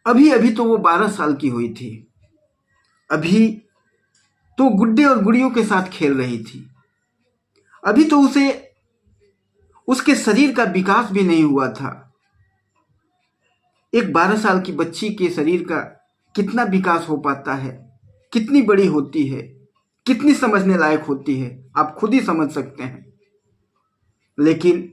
अभी अभी तो वो 12 साल की हुई थी। अभी तो गुड्डे और गुड़ियों के साथ खेल रही थी। अभी तो उसे उसके शरीर का विकास भी नहीं हुआ था। एक 12 साल की बच्ची के शरीर का कितना विकास हो पाता है, कितनी बड़ी होती है, कितनी समझने लायक होती है, आप खुद ही समझ सकते हैं। लेकिन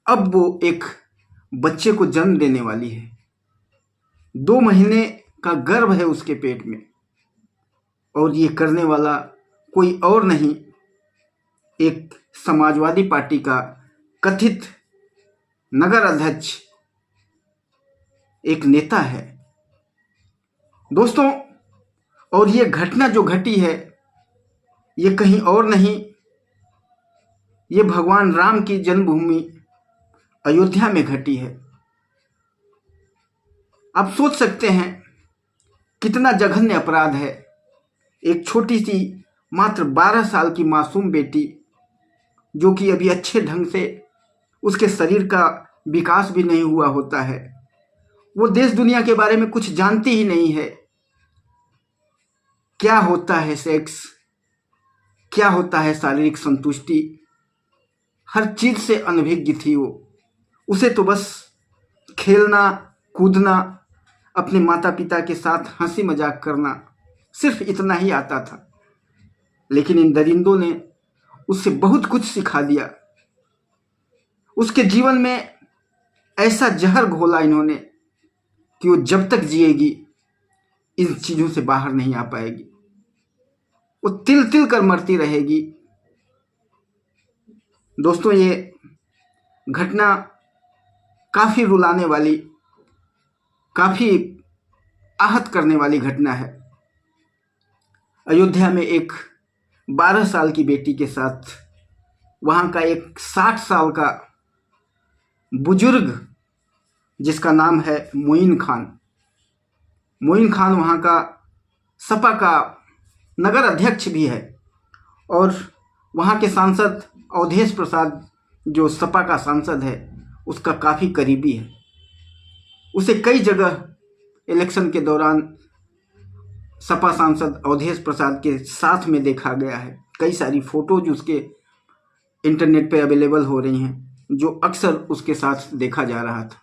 अब वो एक बच्चे को जन्म देने वाली है। 2 महीने का गर्भ है उसके पेट में, और ये करने वाला कोई और नहीं, एक समाजवादी पार्टी का कथित नगर अध्यक्ष, एक नेता है दोस्तों। और ये घटना जो घटी है, ये कहीं और नहीं, ये भगवान राम की जन्मभूमि अयोध्या में घटी है। आप सोच सकते हैं कितना जघन्य अपराध है। एक छोटी सी मात्र 12 साल की मासूम बेटी, जो कि अभी अच्छे ढंग से उसके शरीर का विकास भी नहीं हुआ होता है, वो देश दुनिया के बारे में कुछ जानती ही नहीं है। क्या होता है सेक्स, क्या होता है शारीरिक संतुष्टि, हर चीज से अनभिज्ञ थी वो। उसे तो बस खेलना, कूदना, अपने माता पिता के साथ हंसी मजाक करना, सिर्फ इतना ही आता था। लेकिन इन दरिंदों ने उससे बहुत कुछ सिखा दिया। उसके जीवन में ऐसा जहर घोला इन्होंने कि वो जब तक जिएगी इन चीजों से बाहर नहीं आ पाएगी। वो तिल तिल कर मरती रहेगी। दोस्तों, ये घटना काफी रुलाने वाली, काफी आहत करने वाली घटना है। अयोध्या में एक 12 साल की बेटी के साथ वहां का एक 60 साल का बुजुर्ग, जिसका नाम है मोइन खान। मोइन खान वहां का सपा का नगर अध्यक्ष भी है, और वहां के सांसद अवधेश प्रसाद, जो सपा का सांसद है, उसका काफी करीबी है। उसे कई जगह इलेक्शन के दौरान सपा सांसद अवधेश प्रसाद के साथ में देखा गया है। कई सारी फोटोज उसके इंटरनेट पे अवेलेबल हो रही हैं, जो अक्सर उसके साथ देखा जा रहा था।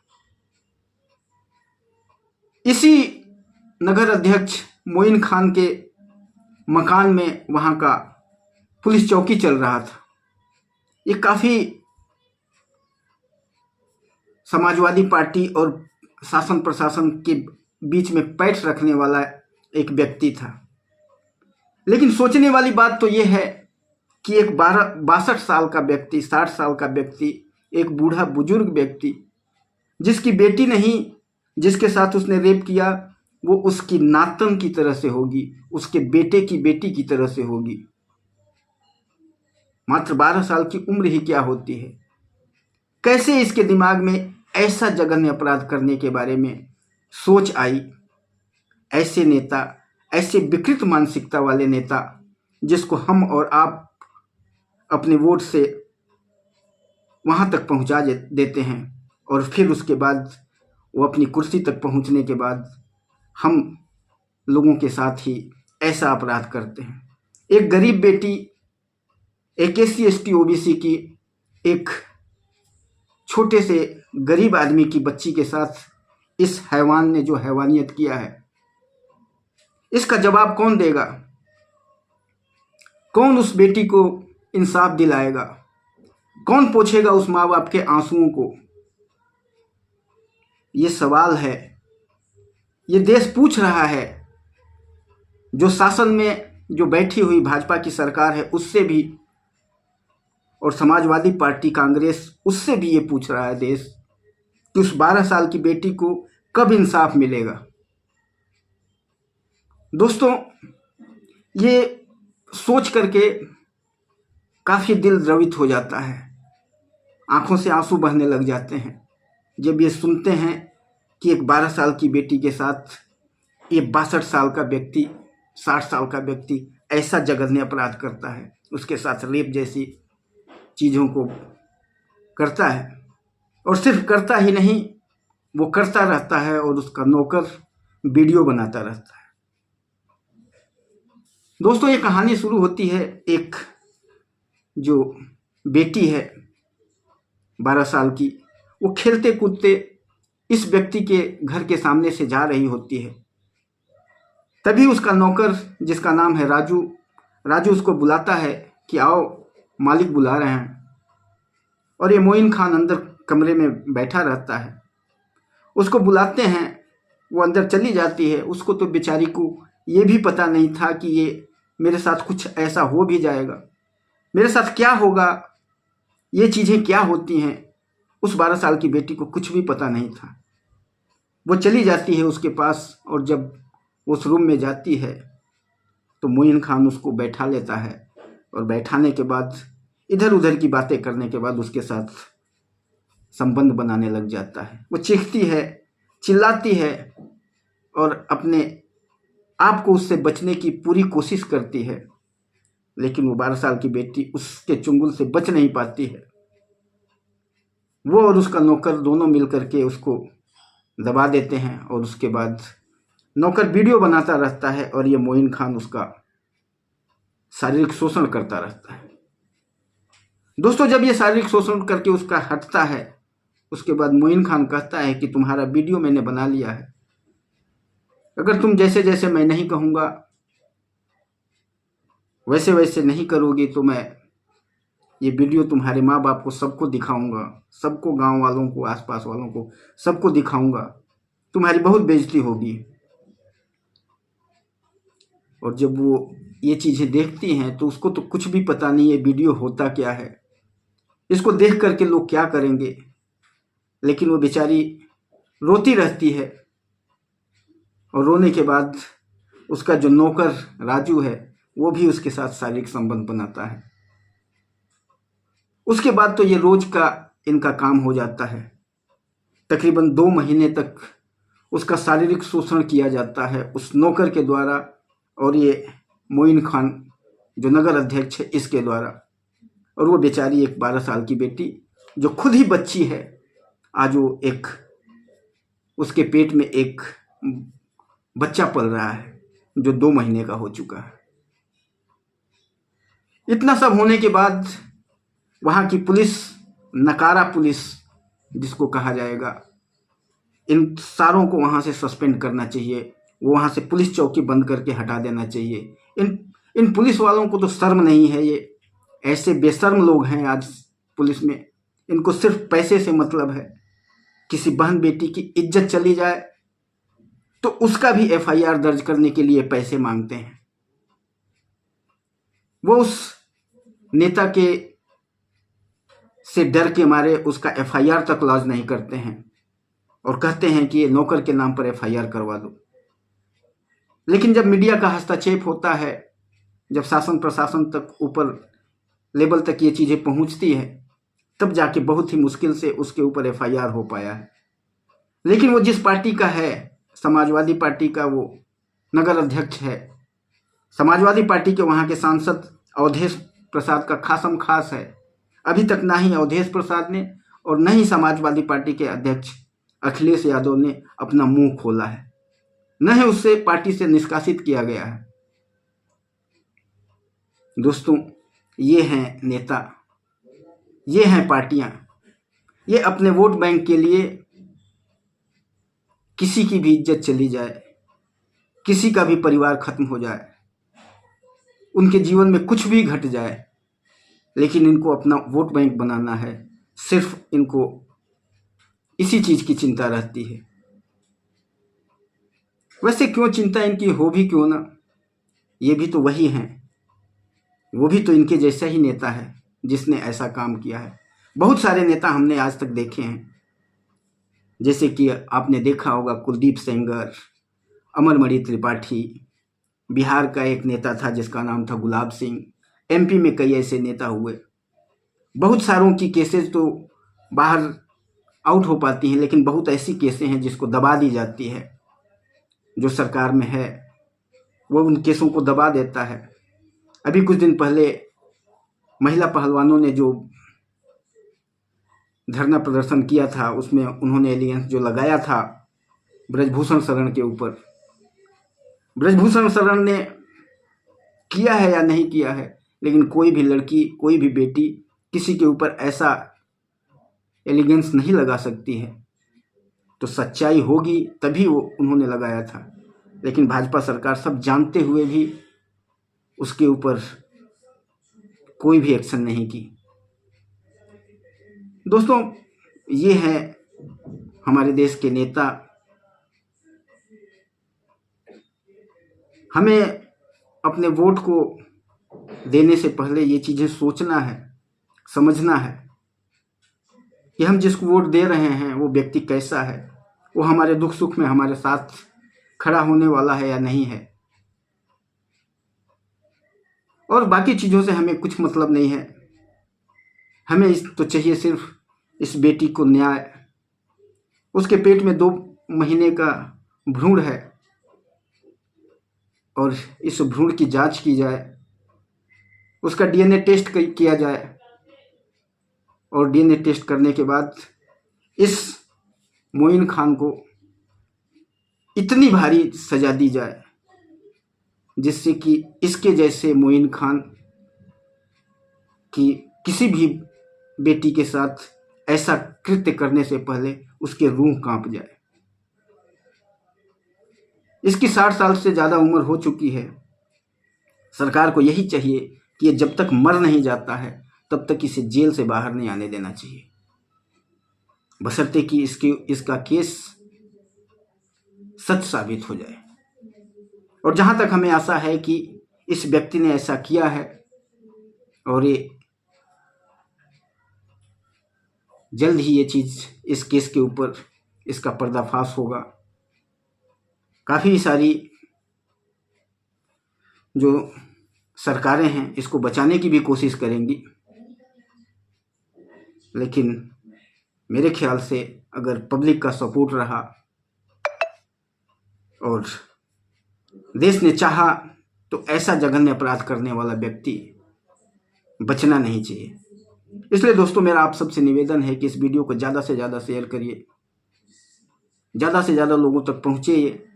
इसी नगर अध्यक्ष मोइन खान के मकान में वहां का पुलिस चौकी चल रहा था। ये काफी समाजवादी पार्टी और शासन प्रशासन के बीच में पैठ रखने वाला एक व्यक्ति था। लेकिन सोचने वाली बात तो यह है कि एक 62 साल का व्यक्ति, 60 साल का व्यक्ति, एक बूढ़ा बुजुर्ग व्यक्ति, जिसकी बेटी नहीं, जिसके साथ उसने रेप किया, वो उसकी नातन की तरह से होगी, उसके बेटे की बेटी की तरह से होगी। मात्र 12 साल की उम्र ही क्या होती है। कैसे इसके दिमाग में ऐसा जघन्य अपराध करने के बारे में सोच आई। ऐसे नेता, ऐसे विकृत मानसिकता वाले नेता, जिसको हम और आप अपने वोट से वहां तक पहुंचा देते हैं, और फिर उसके बाद वो अपनी कुर्सी तक पहुंचने के बाद हम लोगों के साथ ही ऐसा अपराध करते हैं। एक गरीब बेटी, एक SC ST OBC की, एक छोटे से गरीब आदमी की बच्ची के साथ इस हैवान ने जो हैवानियत किया है, इसका जवाब कौन देगा? कौन उस बेटी को इंसाफ दिलाएगा? कौन पोंछेगा उस माँ बाप के आंसुओं को? ये सवाल है, ये देश पूछ रहा है। जो शासन में जो बैठी हुई भाजपा की सरकार है, उससे भी, और समाजवादी पार्टी कांग्रेस, उससे भी ये पूछ रहा है देश कि उस 12 साल की बेटी को कब इंसाफ मिलेगा। दोस्तों, ये सोच करके काफी दिल द्रवित हो जाता है, आंखों से आंसू बहने लग जाते हैं जब ये सुनते हैं कि एक 12 साल की बेटी के साथ ये 62 साल का व्यक्ति, 60 साल का व्यक्ति ऐसा जघन्य अपराध करता है, उसके साथ रेप जैसी चीज़ों को करता है। और सिर्फ करता ही नहीं, वो करता रहता है और उसका नौकर वीडियो बनाता रहता है। दोस्तों, ये कहानी शुरू होती है, एक जो बेटी है 12 साल की, वो खेलते कूदते इस व्यक्ति के घर के सामने से जा रही होती है। तभी उसका नौकर, जिसका नाम है राजू, राजू उसको बुलाता है कि आओ, मालिक बुला रहे हैं। और ये मोइन खान अंदर कमरे में बैठा रहता है। उसको बुलाते हैं, वो अंदर चली जाती है। उसको तो बेचारी को ये भी पता नहीं था कि ये मेरे साथ कुछ ऐसा हो भी जाएगा, मेरे साथ क्या होगा, ये चीज़ें क्या होती हैं। उस 12 साल की बेटी को कुछ भी पता नहीं था। वो चली जाती है उसके पास, और जब उस रूम में जाती है तो मोइन खान उसको बैठा लेता है, और बैठाने के बाद इधर उधर की बातें करने के बाद उसके साथ संबंध बनाने लग जाता है। वो चीखती है, चिल्लाती है और अपने आप को उससे बचने की पूरी कोशिश करती है, लेकिन वो 12 साल की बेटी उसके चुंगल से बच नहीं पाती है। वो और उसका नौकर दोनों मिलकर के उसको दबा देते हैं, और उसके बाद नौकर वीडियो बनाता रहता है और ये मोइन खान उसका शारीरिक शोषण करता रहता है। दोस्तों, जब ये शारीरिक शोषण करके उसका हटता है, उसके बाद मोइन खान कहता है कि तुम्हारा वीडियो मैंने बना लिया है, अगर तुम जैसे जैसे मैं नहीं कहूँगा वैसे वैसे नहीं करोगी तो मैं ये वीडियो तुम्हारे माँ बाप को सबको दिखाऊंगा, सबको, गांव वालों को, आसपास वालों को, सबको दिखाऊंगा, तुम्हारी बहुत बेइज्जती होगी। और जब वो ये चीज़ें देखती हैं तो उसको तो कुछ भी पता नहीं है वीडियो होता क्या है, इसको देख करके लोग क्या करेंगे। लेकिन वो बेचारी रोती रहती है, और रोने के बाद उसका जो नौकर राजू है वो भी उसके साथ शारीरिक संबंध बनाता है। उसके बाद तो ये रोज का इनका काम हो जाता है। तकरीबन 2 महीने तक उसका शारीरिक शोषण किया जाता है उस नौकर के द्वारा, और ये मोइन खान जो नगर अध्यक्ष है इसके द्वारा। और वो बेचारी एक 12 साल की बेटी जो खुद ही बच्ची है, आज वो एक, उसके पेट में एक बच्चा पल रहा है जो 2 महीने का हो चुका है। इतना सब होने के बाद वहाँ की पुलिस, नकारा पुलिस जिसको कहा जाएगा, इन सारों को वहाँ से सस्पेंड करना चाहिए, वो वहाँ से पुलिस चौकी बंद करके हटा देना चाहिए। इन पुलिस वालों को तो शर्म नहीं है, ये ऐसे बेशर्म लोग हैं आज पुलिस में। इनको सिर्फ पैसे से मतलब है। किसी बहन बेटी की इज्जत चली जाए तो उसका भी एफआईआर दर्ज करने के लिए पैसे मांगते हैं। वो उस नेता के से डर के मारे उसका एफआईआर तक लॉन्च नहीं करते हैं, और कहते हैं कि ये नौकर के नाम पर एफआईआर करवा दो। लेकिन जब मीडिया का हस्तक्षेप होता है, जब शासन प्रशासन तक, ऊपर लेवल तक ये चीज़ें पहुंचती है, तब जाके बहुत ही मुश्किल से उसके ऊपर एफआईआर हो पाया है। लेकिन वो जिस पार्टी का है, समाजवादी पार्टी का वो नगर अध्यक्ष है, समाजवादी पार्टी के वहाँ के सांसद अवधेश प्रसाद का खासम खास है। अभी तक ना ही अवधेश प्रसाद ने और न ही समाजवादी पार्टी के अध्यक्ष अखिलेश यादव ने अपना मुंह खोला है, न ही उससे पार्टी से निष्कासित किया गया है। दोस्तों, ये हैं नेता, ये हैं पार्टियां, ये अपने वोट बैंक के लिए किसी की भी इज्जत चली जाए, किसी का भी परिवार खत्म हो जाए, उनके जीवन में कुछ भी घट जाए, लेकिन इनको अपना वोट बैंक बनाना है। सिर्फ इनको इसी चीज की चिंता रहती है। वैसे क्यों चिंता इनकी हो भी क्यों ना, ये भी तो वही हैं, वो भी तो इनके जैसा ही नेता है जिसने ऐसा काम किया है। बहुत सारे नेता हमने आज तक देखे हैं, जैसे कि आपने देखा होगा कुलदीप सेंगर, अमरमणि त्रिपाठी, बिहार का एक नेता था जिसका नाम था गुलाब सिंह, एमपी में कई ऐसे नेता हुए। बहुत सारों की केसेस तो बाहर आउट हो पाती हैं, लेकिन बहुत ऐसी केसें हैं जिसको दबा दी जाती है। जो सरकार में है वो उन केसों को दबा देता है। अभी कुछ दिन पहले महिला पहलवानों ने जो धरना प्रदर्शन किया था उसमें उन्होंने एलियंस जो लगाया था ब्रजभूषण शरण के ऊपर, ब्रजभूषण शरण ने किया है या नहीं किया है, लेकिन कोई भी लड़की, कोई भी बेटी किसी के ऊपर ऐसा एलिगेंस नहीं लगा सकती है। तो सच्चाई होगी तभी वो उन्होंने लगाया था, लेकिन भाजपा सरकार सब जानते हुए भी उसके ऊपर कोई भी एक्शन नहीं की। दोस्तों, ये है हमारे देश के नेता। हमें अपने वोट को देने से पहले ये चीज़ें सोचना है, समझना है कि हम जिसको वोट दे रहे हैं वो व्यक्ति कैसा है, वो हमारे दुख सुख में हमारे साथ खड़ा होने वाला है या नहीं है। और बाकी चीज़ों से हमें कुछ मतलब नहीं है। हमें तो चाहिए सिर्फ इस बेटी को न्याय। उसके पेट में 2 महीने का भ्रूण है और इस भ्रूण की जांच की जाए, उसका डीएनए टेस्ट किया जाए और डीएनए टेस्ट करने के बाद इस मोइन खान को इतनी भारी सजा दी जाए जिससे कि इसके जैसे मोइन खान की किसी भी बेटी के साथ ऐसा कृत्य करने से पहले उसके रूह कांप जाए। इसकी 60 साल से ज़्यादा उम्र हो चुकी है। सरकार को यही चाहिए कि ये जब तक मर नहीं जाता है तब तक इसे जेल से बाहर नहीं आने देना चाहिए, बशर्ते कि इसका केस सच साबित हो जाए। और जहाँ तक हमें आशा है कि इस व्यक्ति ने ऐसा किया है और ये जल्द ही ये चीज़, इस केस के ऊपर इसका पर्दाफाश होगा। काफ़ी सारी जो सरकारें हैं इसको बचाने की भी कोशिश करेंगी, लेकिन मेरे ख्याल से अगर पब्लिक का सपोर्ट रहा और देश ने चाहा तो ऐसा जघन्य अपराध करने वाला व्यक्ति बचना नहीं चाहिए। इसलिए दोस्तों, मेरा आप सबसे निवेदन है कि इस वीडियो को ज़्यादा से ज़्यादा शेयर करिए, ज़्यादा से ज़्यादा लोगों तक पहुँचे।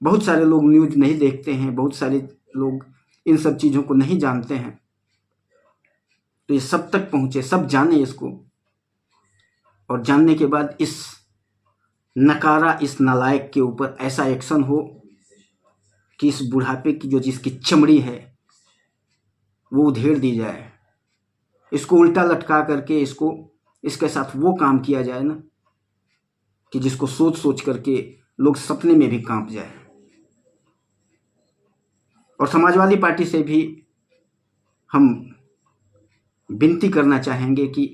बहुत सारे लोग न्यूज़ नहीं देखते हैं, बहुत सारे लोग इन सब चीज़ों को नहीं जानते हैं, तो ये सब तक पहुँचे, सब जाने इसको, और जानने के बाद इस नकारा, इस नालायक के ऊपर ऐसा एक्शन हो कि इस बुढ़ापे की जो जिसकी चमड़ी है वो उधेड़ दी जाए। इसको उल्टा लटका करके इसके साथ वो काम किया जाए ना कि जिसको सोच सोच करके लोग सपने में भी कांप जाए। और समाजवादी पार्टी से भी हम विनती करना चाहेंगे कि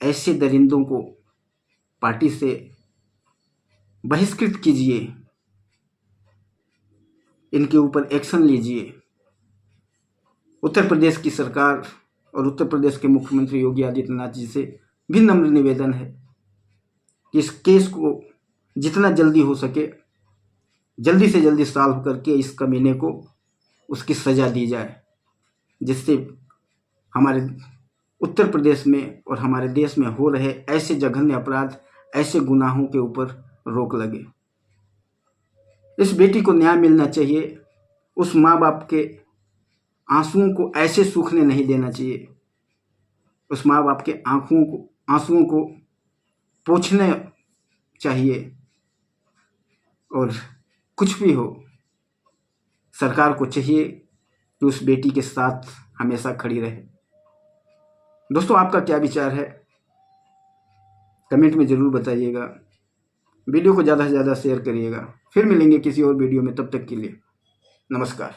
ऐसे दरिंदों को पार्टी से बहिष्कृत कीजिए, इनके ऊपर एक्शन लीजिए। उत्तर प्रदेश की सरकार और उत्तर प्रदेश के मुख्यमंत्री योगी आदित्यनाथ जी से भी नम्र निवेदन है कि इस केस को जितना जल्दी हो सके जल्दी से जल्दी सॉल्व करके इस कमीने को उसकी सज़ा दी जाए, जिससे हमारे उत्तर प्रदेश में और हमारे देश में हो रहे ऐसे जघन्य अपराध, ऐसे गुनाहों के ऊपर रोक लगे। इस बेटी को न्याय मिलना चाहिए। उस माँ बाप के आंसुओं को ऐसे सूखने नहीं देना चाहिए। उस माँ बाप के आंसुओं को पोंछना चाहिए। और कुछ भी हो, सरकार को चाहिए कि उस बेटी के साथ हमेशा खड़ी रहे। दोस्तों, आपका क्या विचार है कमेंट में ज़रूर बताइएगा। वीडियो को ज़्यादा से ज़्यादा शेयर करिएगा। फिर मिलेंगे किसी और वीडियो में, तब तक के लिए नमस्कार।